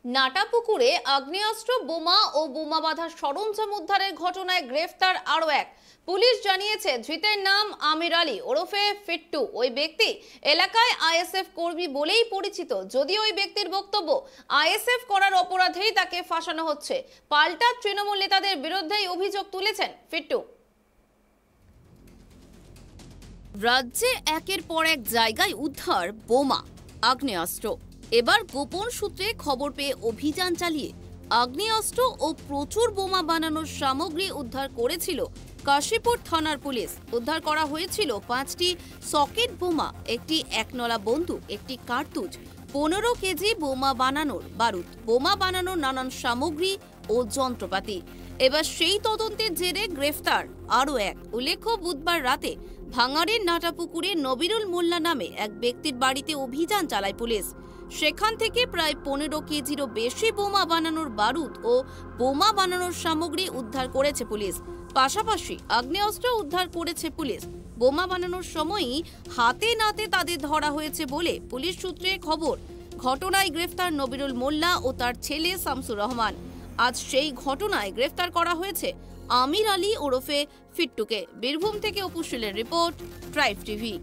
নাটাপুকুরে আগ্নেয়াস্ত্র, বোমা ও বোমা বাঁধার সরঞ্জাম উদ্ধারের ঘটনায় গ্রেফতার আরও এক। পুলিশ জানিয়েছে, ধৃতের নাম আমির আলী ওরফে ফিট্টু। ওই ব্যক্তি এলাকায় আইএসএফ কর্মী বলেই পরিচিত। যদিও ওই ব্যক্তির বক্তব্য, আইএসএফ করার অপরাধেই তাকে ফাঁসানো হচ্ছে। পাল্টা তৃণমূল নেতাদের বিরুদ্ধেই অভিযোগ তুলেছেন ফিট্টু। রাজ্যে একের পর এক জায়গায় উদ্ধার বোমা, আগ্নেয়াস্ত্র। এবার গোপন সূত্রে খবর পেয়ে অভিযান চালিয়ে আগ্নেয়াস্ত্র ও প্রচুর বোমা বানানোর সামগ্রী উদ্ধার করেছিল কাশীপুর থানার পুলিশ। উদ্ধার করা হয়েছিল 5টি সকেট বোমা, একটি একনলা বন্দুক, একটি কার্তুজ, 15 কেজি বোমা বানানোর বারুদ, বোমা বানানোর নানান সামগ্রী ও যন্ত্রপাতি। এবার সেই তদন্তের জেরে গ্রেফতার আরও এক। উল্লেখ্য, বুধবার রাতে ভাঙাড়ের নাটাপুকুরে নবিরুল মোল্লা নামে এক ব্যক্তির বাড়িতে অভিযান চালায় পুলিশ। সেখান থেকে প্রায় 15 কেজিরও বেশি বোমা বানানোর বারুদ ও বোমা বানানোর সামগ্রী উদ্ধার করেছে পুলিশ। পাশাপাশি আগ্নেয়াস্ত্র উদ্ধার করেছে পুলিশ। বোমা বানানোর সময়ই হাতে নাতে তাদের ধরা হয়েছে বলে পুলিশ সূত্রে খবর। ঘটনায় গ্রেফতার নবিরুল মোল্লা ও তার ছেলে শামসুর রহমান। আজ সেই ঘটনায় গ্রেফতার করা হয়েছে আমির আলী ওরফে ফিট্টুকে। বীরভূম থেকে অপুশীলের রিপোর্ট, ট্রাইব টিভি।